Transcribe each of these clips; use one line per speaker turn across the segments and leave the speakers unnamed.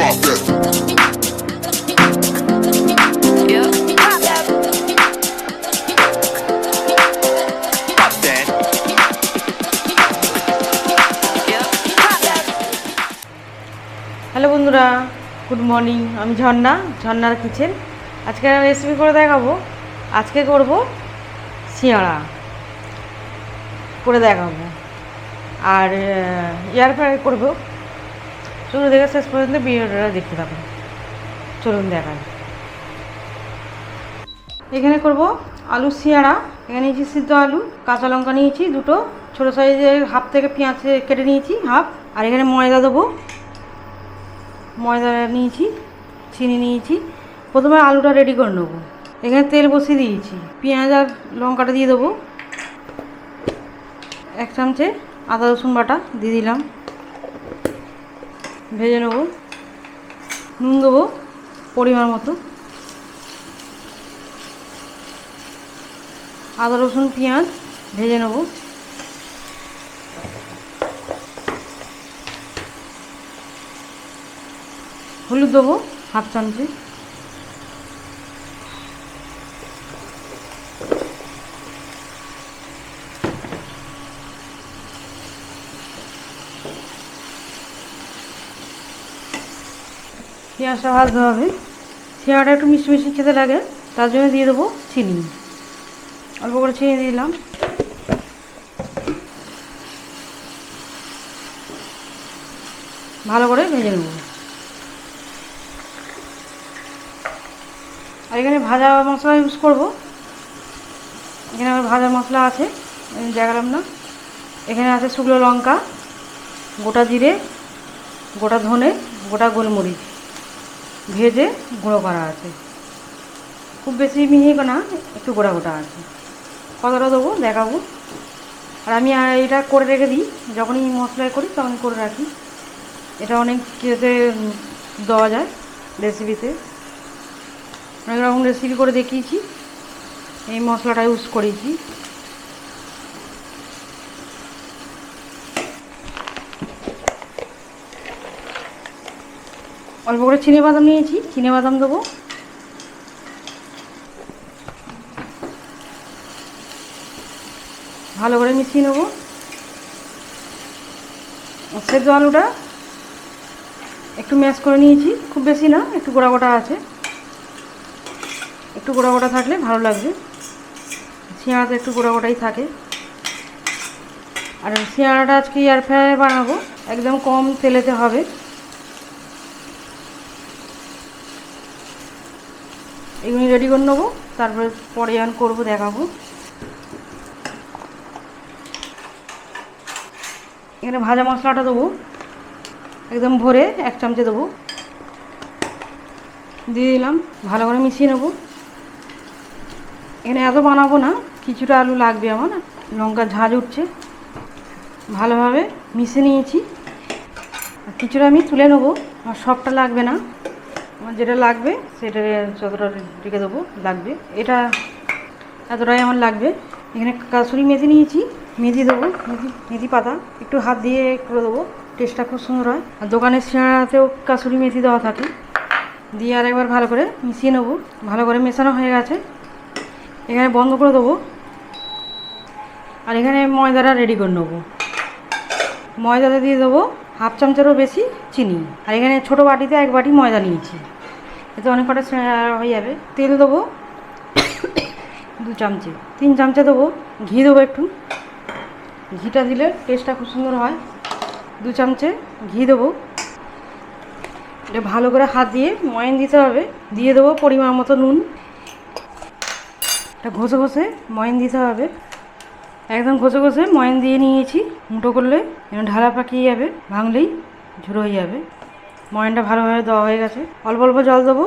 Drop that.
Yeah. Pop that. Pop that. Yeah. Pop that.
Hello বন্ধুরা, good morning. আমি ঝর্ণার kitchen. আজকে recipe করে দেখাবো। আজকে করব সিঙাড়া করে দেখাবো, আর এয়ার ফ্রাই করবো। শুরু থেকে শেষ পর্যন্ত ভিডিওটা দেখতে থাকুন। চলুন দেখাই। এখানে করব আলু সিঙাড়া। এখানে নিয়েছি সিদ্ধ আলু, কাঁচা লঙ্কা নিয়েছি দুটো, ছোটো সাইজের হাফ থেকে পেঁয়াজ কেটে নিয়েছি হাফ। আর এখানে ময়দা দেবো, ময়দা নিয়েছি, চিনি নিয়েছি। প্রথমে আলুটা রেডি করে নেবো। এখানে তেল বসিয়ে দিয়েছি, পেঁয়াজ আর লঙ্কাটা দিয়ে দেবো। 1 চামচে আদা রসুন বাটা দিয়ে দিলাম, ভেজে নেবো। নুন দেবো পরিমাণ মতো। আদা রসুন পেঁয়াজ ভেজে নেবো। হলুদ দেবো হাফ চামচে। পেঁয়াজটা ভাজতে হবে। সিঙাড়াটা একটু মিষ্টি মিষ্টি খেতে লাগে, তার জন্য দিয়ে দেবো চিনি। অল্প করে চিনি দিয়ে দিলাম। ভালো করে ভেজে নেব। আর এখানে ভাজা মশলা ইউজ করব। এখানে আমার ভাজা মশলা আছে, আমি দেখালাম না। এখানে আছে শুকনো লঙ্কা, গোটা জিরে, গোটা ধনে, গোটা গোলমরিচ ভেজে গুঁড়ো করা আছে। খুব বেশি মিহি না, একটু গোটা গোটা আছে। কতটা দেবো দেখাবো। আর আমি এটা করে রেখে দিই, যখনই মশলা করি তখনই করে রাখি। এটা অনেক কিছুতে দেওয়া যায়, রেসিপিতে অনেক রকম রেসিপি করে দেখিয়েছি। এই মশলাটা ইউজ করেছি। অল্প করে চিনেবাদাম নিয়েছি, চিনেবাদাম দেবো। ভালো করে মিশিয়ে নেবো। সেদ্ধ আলুটা একটু ম্যাশ করে নিয়েছি, খুব বেশি না, একটু গোটা গোটা আছে। একটু গোটা গোটা থাকলে ভালো লাগবে। সিঙাড়াতে একটু গোটা গোটাই থাকে। আর সিঙাড়াটা আজকে এয়ার ফ্রায়ারে বানাবো, একদম কম তেলেতে হবে। এগুলি রেডি করে নেবো, তারপরে পরে অন করবো, দেখাবো। এখানে ভাজা মশলাটা দেবো, একদম ভরে 1 চামচে দেবো, দিয়ে দিলাম। ভালো করে মিশিয়ে নেবো। এখানে এত বানাবো না, কিছুটা আলু লাগবে আমার। লঙ্কার ঝাঁঝ উঠছে। ভালোভাবে মিশিয়ে নিয়েছি। আর কিছুটা আমি তুলে নেবো, আমার সবটা লাগবে না। আমার যেটা লাগবে সেটা যতটা রেখে দেবো লাগবে। এটা এতটাই আমার লাগবে। এখানে কাসুরি মেথি নিয়েছি, মেথি দেবো, মেথি পাতা একটু হাত দিয়ে করে দেবো, টেস্টটা খুব সুন্দর হয়। আর দোকানের সিঙাড়াতেও কাসুরি মেথি দেওয়া থাকে। দিয়ে আর একবার ভালো করে মিশিয়ে নেবো। ভালো করে মেশানো হয়ে গেছে, এখানে বন্ধ করে দেবো। আর এখানে ময়দাটা রেডি করে নেবো। ময়দাটা দিয়ে দেবো হাফ চামচেরও বেশি চিনি। আর এখানে ছোটো বাটিতে 1 বাটি ময়দা নিয়েছি, এতে অনেক কটা হয়ে যাবে। তেল দেবো 2 চামচে, 3 চামচে দেবো ঘি, দেবো একটু। ঘিটা দিলে টেস্টটা খুব সুন্দর হয়। 2 চামচে ঘি দেবো। এটা ভালো করে হাত দিয়ে ময়ান দিতে হবে। দিয়ে দেবো পরিমাণ মতো নুন। এটা ঘষে ঘষে ময়ান দিতে হবে। একদম ঘষে ঘষে ময়ান দিয়ে নিয়েছি। মুঠো করলে ঢালা পাকিয়ে যাবে, ভাঙলেই ঝুড়ো হয়ে যাবে। ময়ানটা ভালোভাবে দেওয়া হয়ে গেছে। অল্প অল্প জল দেবো,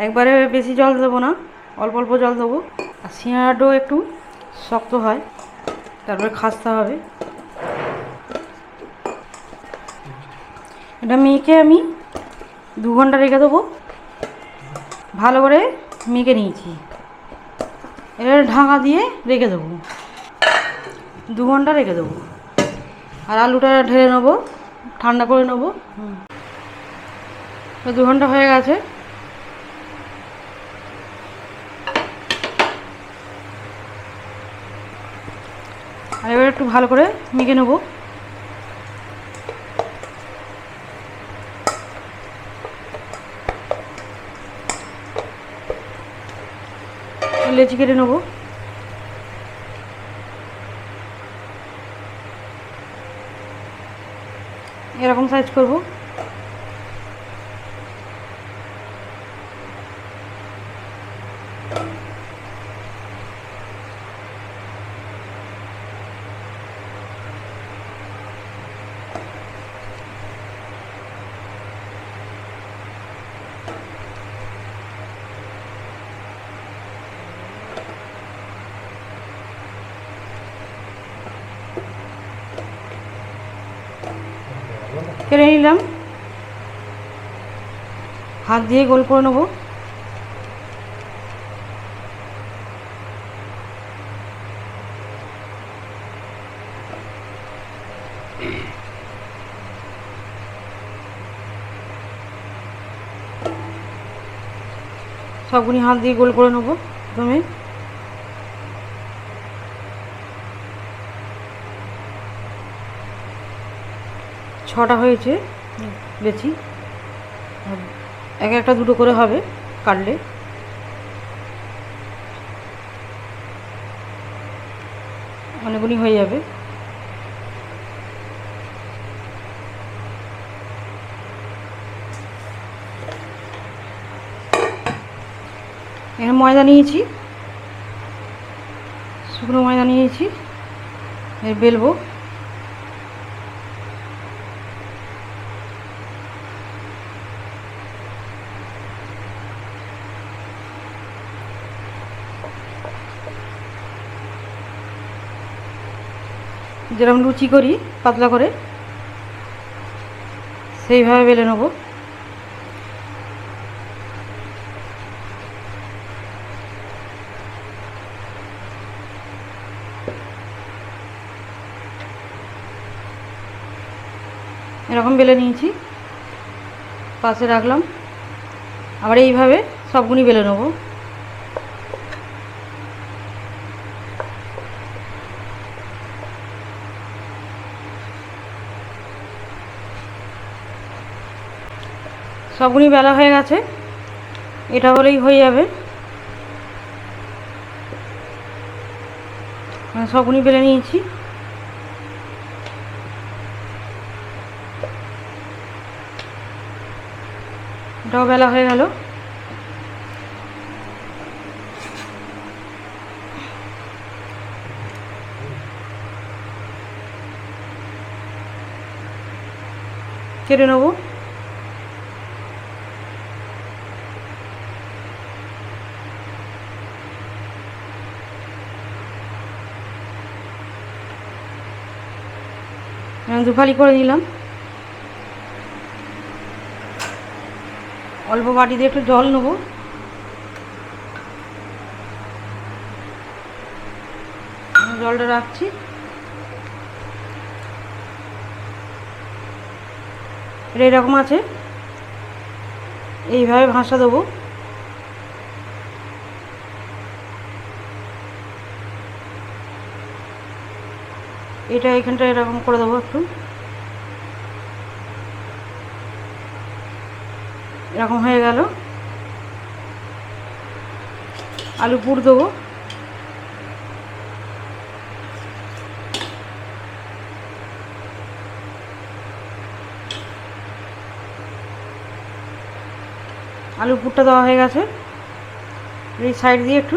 একবারে বেশি জল দেবো না, অল্প অল্প জল দেবো। আর সিঙাড়াটাও একটু শক্ত হয়, তারপরে খাসতে হবে। এটা মেখে আমি 2 ঘন্টা রেখে দেবো। ভালো করে মেখে নিয়েছি। এবার ঢাকা দিয়ে রেখে দেবো, 2 ঘন্টা রেখে দেবো। আর আলুটা ঢেলে নেবো, ঠান্ডা করে নেবো। তো 2 ঘন্টা হয়ে গেছে। আর এবার একটু ভালো করে মেখে নেব। লেচি কেটে নেব। এরকম সাইজ করব। কেটে নিলাম। হাত দিয়ে গোল করে নেব। সবগুলি হাত দিয়ে গোল করে নেব। প্রথমে ছটা হয়েছে বেশি, এক একটা দুটো করে হবে কাটলে। অনেকগুলি হয়ে যাবে। এখানে ময়দা নিয়েছি, শুকনো ময়দা নিয়েছি। এর বেলবো। যেরকম লুচি করি পাতলা করে সেইভাবে বেলে নেব। এরকম বেলে নিয়েছি, পাশে রাখলাম। আবার এইভাবে সবগুলি বেলে নেব। সবগুলি বেলা হয়ে গেছে, এটা হলেই হয়ে যাবে। সবগুলি বেলে নিয়েছি। এটাও বেলা হয়ে গেল। কেটে নেব। দুফালি করে নিলাম। অল্প বাটি দিয়ে একটু জল নেব। জলটা রাখছি। এটা এরকম আছে, এইভাবে ভাসা দেবো। এটা এখানটা এরকম করে দেবো একটু, এরকম হয়ে গেল। আলু পুর দেবো। আলু পুরটা দেওয়া হয়ে গেছে। এই সাইড দিয়ে একটু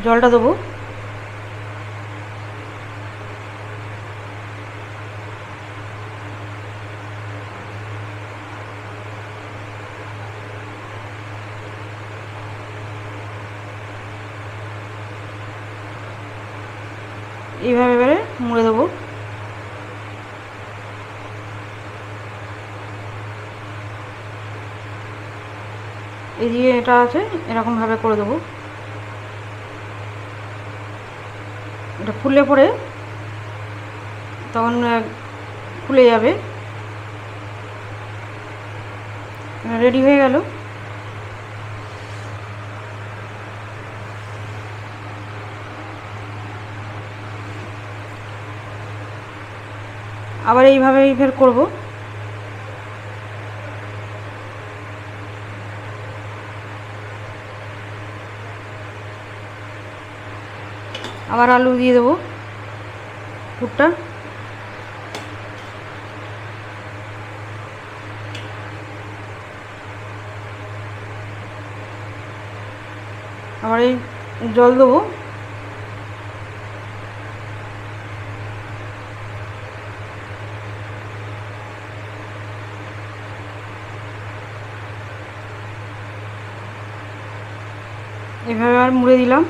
জলটা দেবো। এইভাবে এবারে মুড়ে দেবো। এই যে এটা আছে এরকমভাবে করে দেবো। এটা ফুলে পরে তখন ফুলে যাবে। রেডি হয়ে গেল। আবার এইভাবেই ফের করব। আবার আলু দিয়ে দেবো পুরটা। আবার এই জল দেবো। এভাবে আর মুড়ে দিলাম।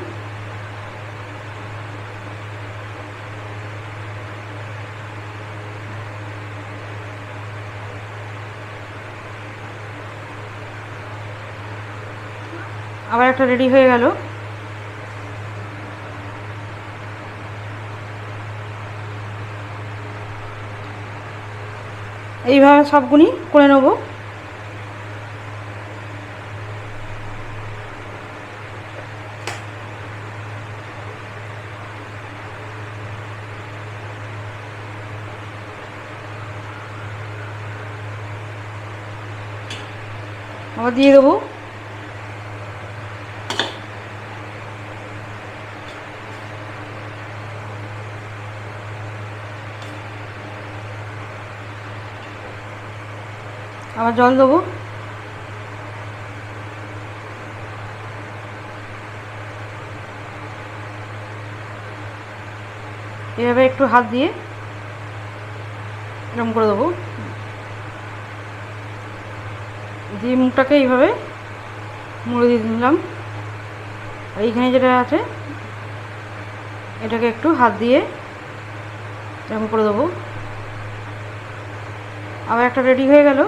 আবার একটা রেডি হয়ে গেল। এইভাবে সবগুলি করে নেব। আবার দিয়ে দেবো। আবার জল দেবো। এভাবে একটু হাত দিয়ে এরকম করে দেবো, দিয়ে মুখটাকে এইভাবে মুড়ে দিয়ে দিলাম। আর এইখানে যেটা আছে এটাকে একটু হাত দিয়ে এরকম করে দেবো। আবার একটা রেডি হয়ে গেল।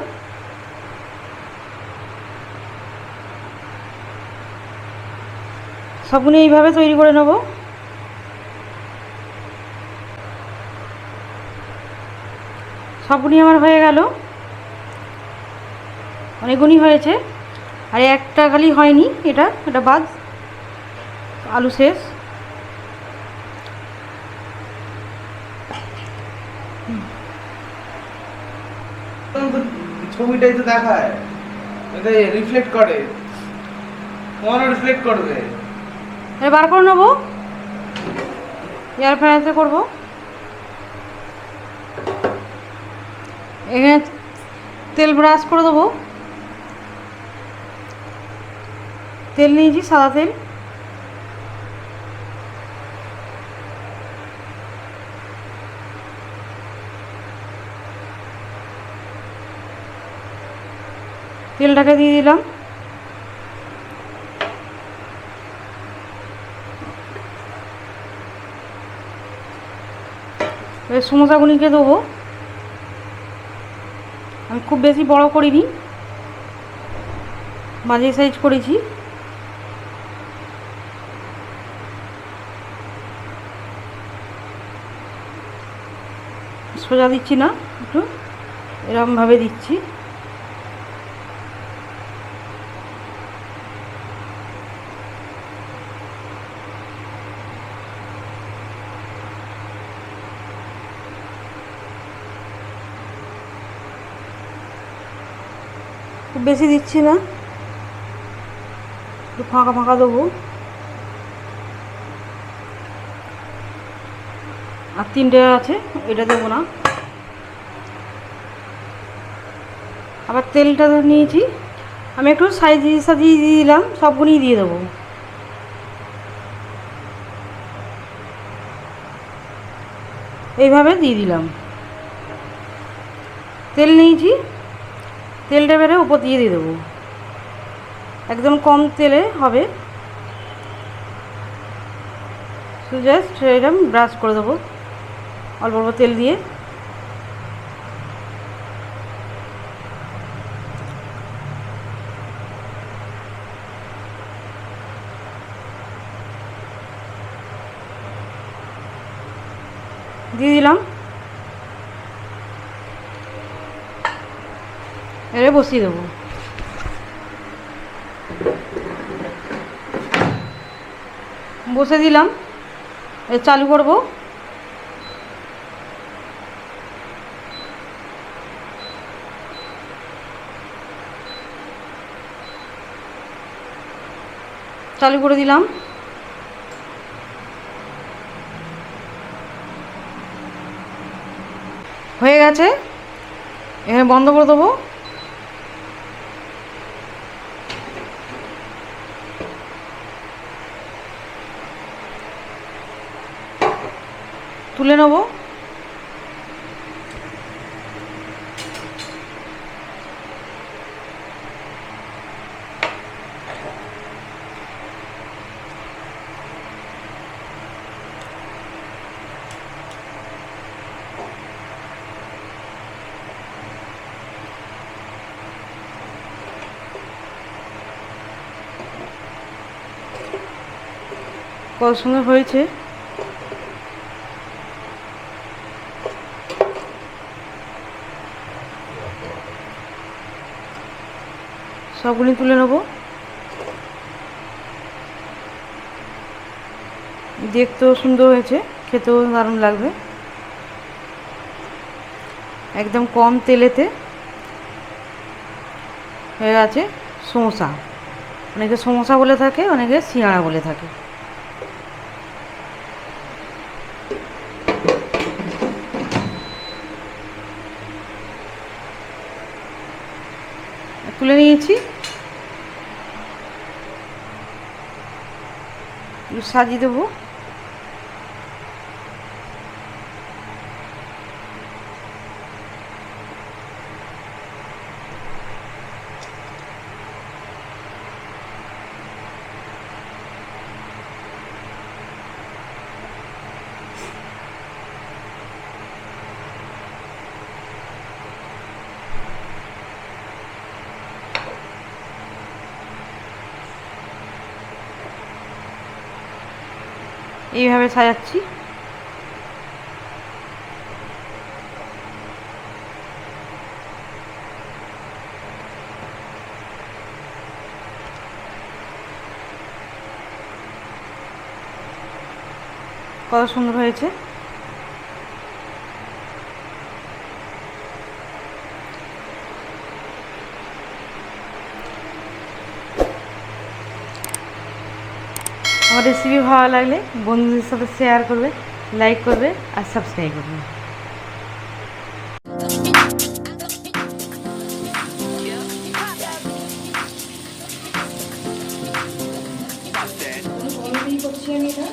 সবগুলো এইভাবে তৈরি করে নেব। সবগুলি আমার হয়ে গেল, অনেকগুলি হয়েছে। আর একটা খালি হয়নি, এটা বাদ, আলু শেষ।
ছবিটাই তো দেখায়, এটা রিফ্লেক্ট করে, তোমারও রিফ্লেক্ট করবে।
বার করে নেবো, এয়ার ফ্রায়ারে করবো। এখানে তেল ব্রাশ করে দেবো। তেল নিয়েছি, সাদা তেল। তেলটাকে দিয়ে দিলাম। এবার সমোসাগুলিকে দেবো। আমি খুব বেশি বড় করিনি, মাঝারি সাইজ করেছি। সোজা দিচ্ছি না, একটু এরকমভাবে দিচ্ছি। খুব বেশি দিচ্ছি না, একটু ফাঁকা ফাঁকা দেবো। আর তিনটে আছে, এটা দেবো না। আবার তেলটা নিয়েছি, আমি একটু সাজিয়ে সাজিয়ে দিয়ে দিলাম, সবগুলোই দিয়ে দেবো। এইভাবে দিয়ে দিলাম। তেল নিয়েছি, তেলটা বেড়ে উপর দিয়ে দেবো। একদম কম তেলে হবে, শুধু জাস্ট এরকম ব্রাশ করে দেবো অল্প অল্প তেল দিয়ে। দিয়ে দিলাম, এবারে বসিয়ে দেবো। বসে দিলাম, এ চালু করব। চালু করে দিলাম। হয়ে গেছে, এখানে বন্ধ করে দেবো। তুলে নেব। কত সুন্দর হয়েছে। সবগুলি তুলে নেব। দেখতেও সুন্দর হয়েছে, খেতেও দারুণ লাগবে। একদম কম তেলেতে হয়ে গেছে সমোসা। অনেকে সমোসা বলে থাকে, অনেকে সিঙাড়া বলে থাকে। তুলে নিয়েছি, সাজিয়ে দেবো। এইভাবে সাজাচ্ছি। কত সুন্দর হয়েছে। আমার রেসিপি ভালো লাগলে বন্ধুদের সাথে শেয়ার করবে, লাইক করবে আর সাবস্ক্রাইব করবে।
Pop that.
করছি আমি এটা